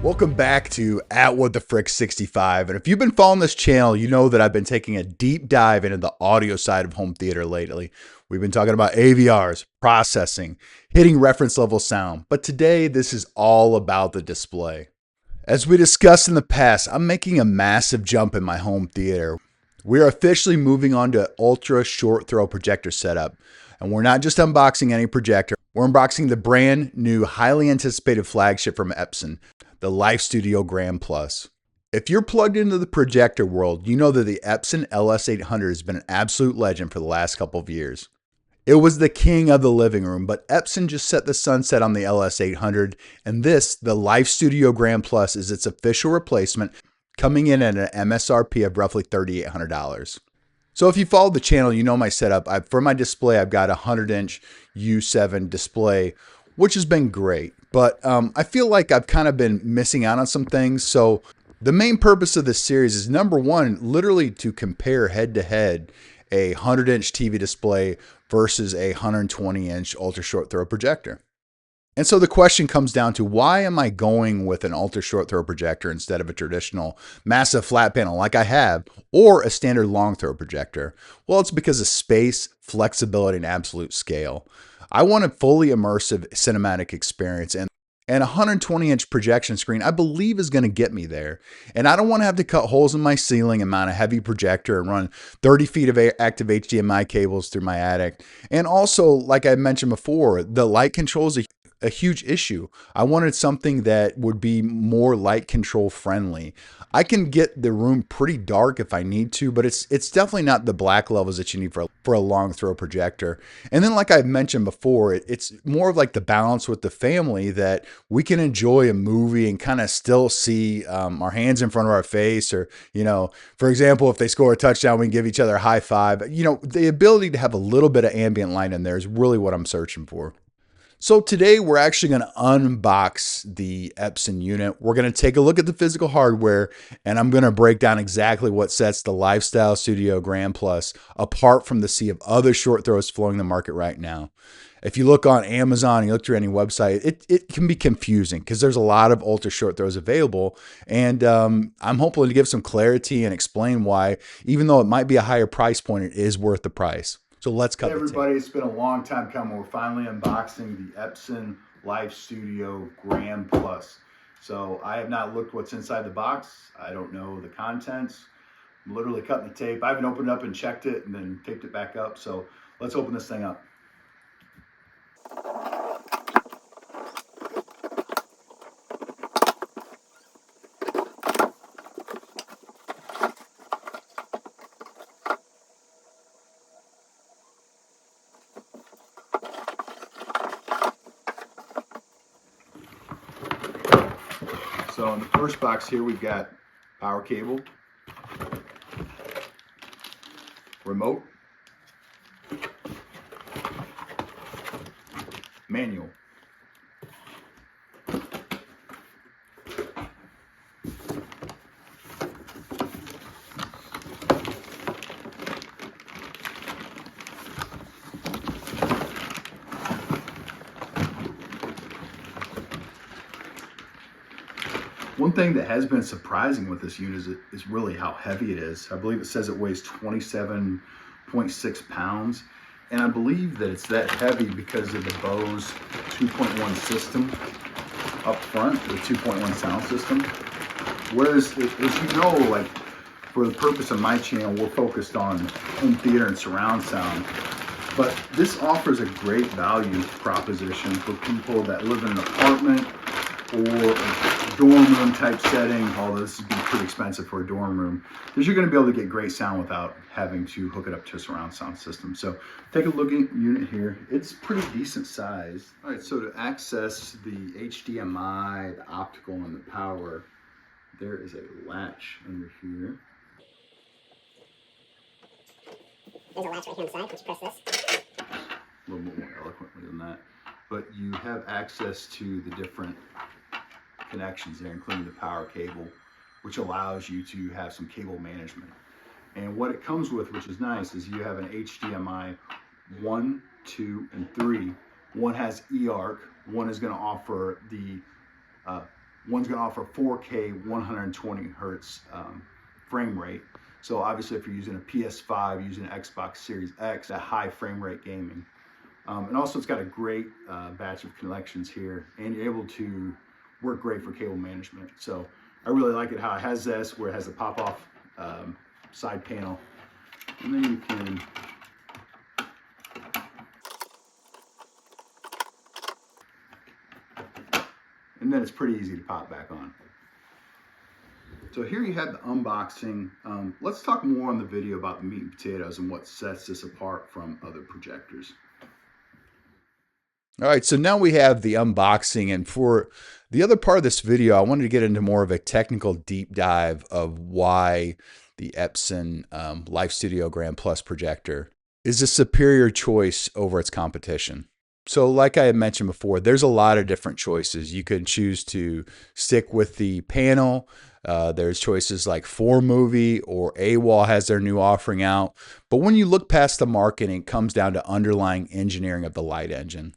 Welcome back to At What the Frick 65. And if you've been following this channel, you know that I've been taking a deep dive into the audio side of home theater lately. We've been talking about AVRs, processing, hitting reference level sound. But today, this is all about the display. As we discussed in the past, I'm making a massive jump in my home theater. We are officially moving on to ultra short throw projector setup. And we're not just unboxing any projector, we're unboxing the brand new, highly anticipated flagship from Epson, the Lifestudio Grand Plus. If you're plugged into the projector world, you know that the Epson LS800 has been an absolute legend for the last couple of years. It was the king of the living room, but Epson just set the sunset on the LS800, and this, the Lifestudio Grand Plus, is its official replacement, coming in at an MSRP of roughly $3,800. So if you follow the channel, you know my setup. For my display, I've got a 100-inch U7 display, which has been great. But I feel like I've kind of been missing out on some things. So the main purpose of this series is, number one, literally to compare head-to-head a 100-inch TV display versus a 120-inch ultra-short throw projector. And so the question comes down to, why am I going with an ultra short throw projector instead of a traditional massive flat panel like I have, or a standard long throw projector? Well, it's because of space, flexibility, and absolute scale. I want a fully immersive cinematic experience, and a 120-inch projection screen, I believe, is going to get me there. And I don't want to have to cut holes in my ceiling and mount a heavy projector and run 30 feet of active HDMI cables through my attic. And also, like I mentioned before, the light control is a huge issue. I wanted something that would be more light control friendly. I can get the room pretty dark if I need to, but it's definitely not the black levels that you need for a long throw projector. And then, like I mentioned before, it's more of like the balance with the family, that we can enjoy a movie and kind of still see our hands in front of our face, or, for example, if they score a touchdown, we can give each other a high five. The ability to have a little bit of ambient light in there is really what I'm searching for. So today we're actually going to unbox the Epson unit. We're going to take a look at the physical hardware, and I'm going to break down exactly what sets the Lifestudio Grand Plus apart from the sea of other short throws flowing the market right now. If you look on Amazon, you look through any website, it can be confusing because there's a lot of ultra short throws available. And I'm hoping to give some clarity and explain why, even though it might be a higher price point, it is worth the price. So let's cut the tape. Hey everybody, it's been a long time coming. We're finally unboxing the Epson Lifestudio Grand Plus. So I have not looked what's inside the box. I don't know the contents. I'm literally cutting the tape. I haven't opened it up and checked it and then taped it back up. So let's open this thing up. So in the first box here, we've got power cable, remote, manual, One thing that has been surprising with this unit is really how heavy it is. I believe it says it weighs 27.6 pounds. And I believe that it's that heavy because of the Bose 2.1 system up front, the 2.1 sound system. Whereas, as you know, like for the purpose of my channel, we're focused on home theater and surround sound. But this offers a great value proposition for people that live in an apartment or a dorm room type setting, although this would be pretty expensive for a dorm room, because you're going to be able to get great sound without having to hook it up to a surround sound system. So take a look at the unit here. It's pretty decent size. All right, so to access the HDMI, the optical, and the power, there is a latch under here. There's a latch right here on the side. Once you press this, A little bit more eloquently than that. But you have access to the different connections there, including the power cable, which allows you to have some cable management. And what it comes with, which is nice, is you have an HDMI 1, 2, and 3. One has eARC. One is going to offer the One's going to offer 4K 120 hertz frame rate. So obviously, if you're using a PS5, using an Xbox Series X, a high frame rate gaming. And also, it's got a great batch of connections here, and you're able to work great for cable management. So I really like it how it has this, where it has a pop-off side panel, and then you can and then it's pretty easy to pop back on. So here you have the unboxing. Let's talk more on the video about the meat and potatoes and what sets this apart from other projectors. All right, so now we have the unboxing, and for the other part of this video, I wanted to get into more of a technical deep dive of why the Epson Lifestudio Grand Plus projector is a superior choice over its competition. So like I had mentioned before, there's a lot of different choices. You can choose to stick with the panel. There's choices like 4Movie or AWOL has their new offering out. But when you look past the marketing, it comes down to underlying engineering of the light engine.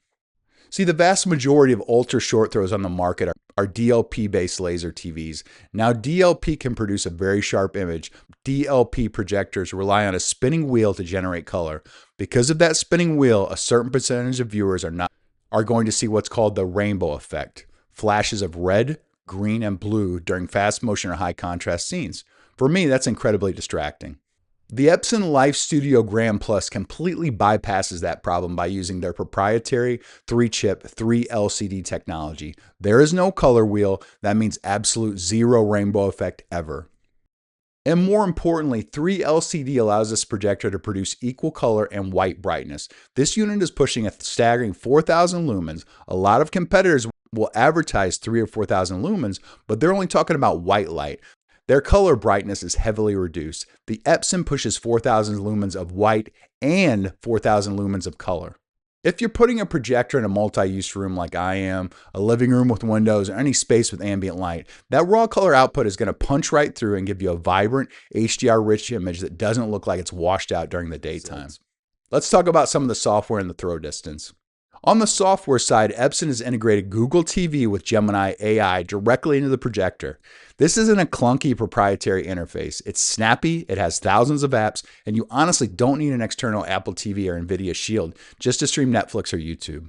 See, the vast majority of ultra short throws on the market are DLP-based laser TVs. Now, DLP can produce a very sharp image. DLP projectors rely on a spinning wheel to generate color. Because of that spinning wheel, a certain percentage of viewers are going to see what's called the rainbow effect, flashes of red, green, and blue during fast motion or high contrast scenes. For me, that's incredibly distracting. The Epson Lifestudio Grand Plus completely bypasses that problem by using their proprietary 3-chip, 3 LCD technology. There is no color wheel. That means absolute zero rainbow effect ever. And more importantly, 3 LCD allows this projector to produce equal color and white brightness. This unit is pushing a staggering 4,000 lumens. A lot of competitors will advertise 3 or 4,000 lumens, but they're only talking about white light. Their color brightness is heavily reduced. The Epson pushes 4,000 lumens of white and 4,000 lumens of color. If you're putting a projector in a multi-use room like I am, a living room with windows, or any space with ambient light, that raw color output is going to punch right through and give you a vibrant, HDR-rich image that doesn't look like it's washed out during the daytime. Let's talk about some of the software and the throw distance. On the software side, Epson has integrated Google TV with Gemini AI directly into the projector. This isn't a clunky proprietary interface. It's snappy, it has thousands of apps, and you honestly don't need an external Apple TV or NVIDIA Shield just to stream Netflix or YouTube.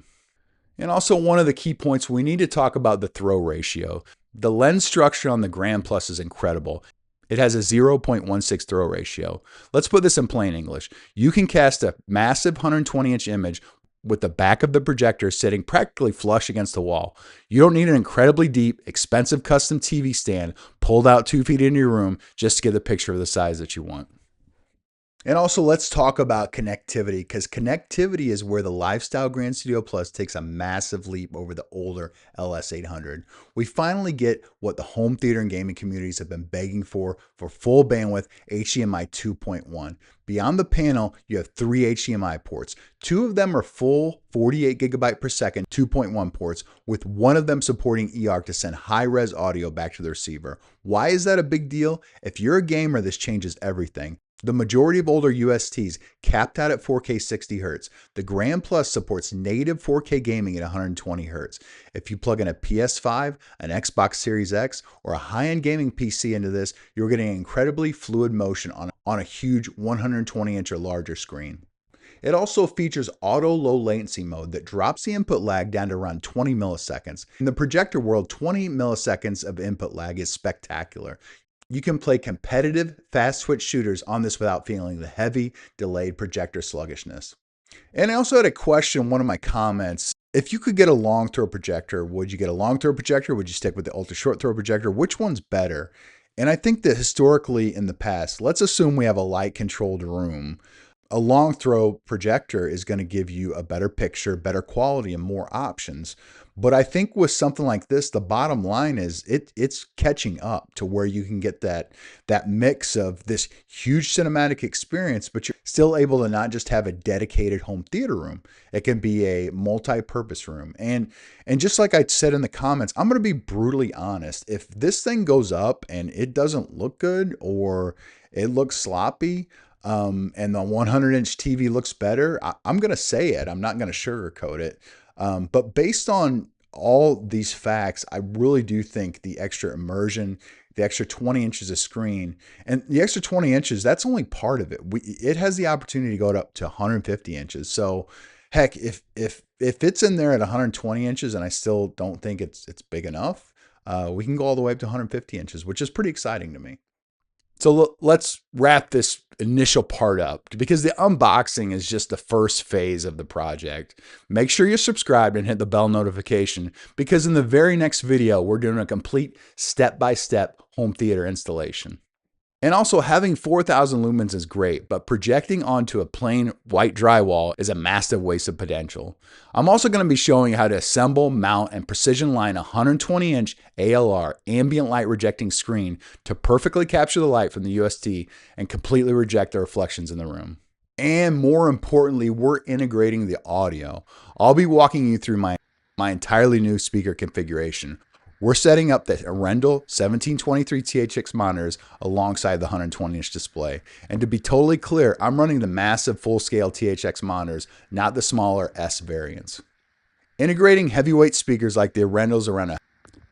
And also one of the key points, we need to talk about the throw ratio. The lens structure on the Grand Plus is incredible. It has a 0.16 throw ratio. Let's put this in plain English. You can cast a massive 120-inch image with the back of the projector sitting practically flush against the wall. You don't need an incredibly deep, expensive custom TV stand pulled out 2 feet into your room just to get the picture of the size that you want. And also, let's talk about connectivity, because connectivity is where the Lifestyle Grand Studio Plus takes a massive leap over the older LS800. We finally get what the home theater and gaming communities have been begging for full bandwidth HDMI 2.1. Beyond the panel, you have 3 HDMI ports. 2 of them are full 48 gigabyte per second 2.1 ports, with one of them supporting eARC to send high-res audio back to the receiver. Why is that a big deal? If you're a gamer, this changes everything. The majority of older USTs capped out at 4K 60 Hz. The Grand Plus supports native 4K gaming at 120 Hz. If you plug in a PS5, an Xbox Series X, or a high-end gaming PC into this, you're getting incredibly fluid motion on a huge 120-inch or larger screen. It also features auto low latency mode that drops the input lag down to around 20 milliseconds. In the projector world, 20 milliseconds of input lag is spectacular. You can play competitive, fast switch shooters on this without feeling the heavy, delayed projector sluggishness. And I also had a question in one of my comments. If you could get a long throw projector, would you get a long throw projector? Would you stick with the ultra short throw projector? Which one's better? And I think that historically in the past, let's assume we have a light controlled room. A long throw projector is going to give you a better picture, better quality, and more options. But I think with something like this, the bottom line is it's catching up to where you can get that mix of this huge cinematic experience, but you're still able to not just have a dedicated home theater room. It can be a multi-purpose room. And just like I said in the comments, I'm going to be brutally honest. If this thing goes up and it doesn't look good or it looks sloppy, and the 100-inch TV looks better, I'm going to say it. I'm not going to sugarcoat it. But based on all these facts, I really do think the extra immersion, the extra 20 inches of screen, and the extra 20 inches, that's only part of it. It has the opportunity to go up to 150 inches. So heck, if it's in there at 120 inches and I still don't think it's big enough, we can go all the way up to 150 inches, which is pretty exciting to me. So let's wrap this initial part up, because the unboxing is just the first phase of the project. Make sure you're subscribed and hit the bell notification, because in the very next video, we're doing a complete step-by-step home theater installation. And also, having 4,000 lumens is great, but projecting onto a plain white drywall is a massive waste of potential. I'm also going to be showing you how to assemble, mount, and precision line a 120-inch ALR ambient light rejecting screen to perfectly capture the light from the UST and completely reject the reflections in the room. And more importantly, we're integrating the audio. I'll be walking you through my entirely new speaker configuration. We're setting up the Arendal 1723 THX monitors alongside the 120-inch display. And to be totally clear, I'm running the massive full-scale THX monitors, not the smaller S variants. Integrating heavyweight speakers like the Arendals around a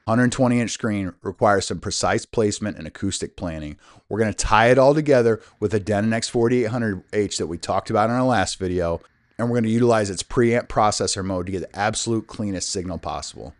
120-inch screen requires some precise placement and acoustic planning. We're going to tie it all together with the Denon X4800H that we talked about in our last video, and we're going to utilize its preamp processor mode to get the absolute cleanest signal possible.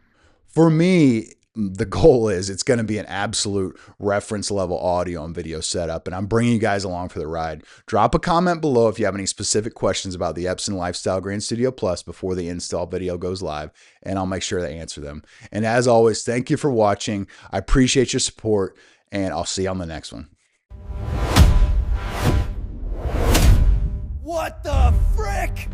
For me, the goal is it's going to be an absolute reference level audio and video setup, and I'm bringing you guys along for the ride. Drop a comment below if you have any specific questions about the Epson Lifestudio Grand Studio Plus before the install video goes live, and I'll make sure to answer them. And as always, thank you for watching. I appreciate your support, and I'll see you on the next one. What the frick?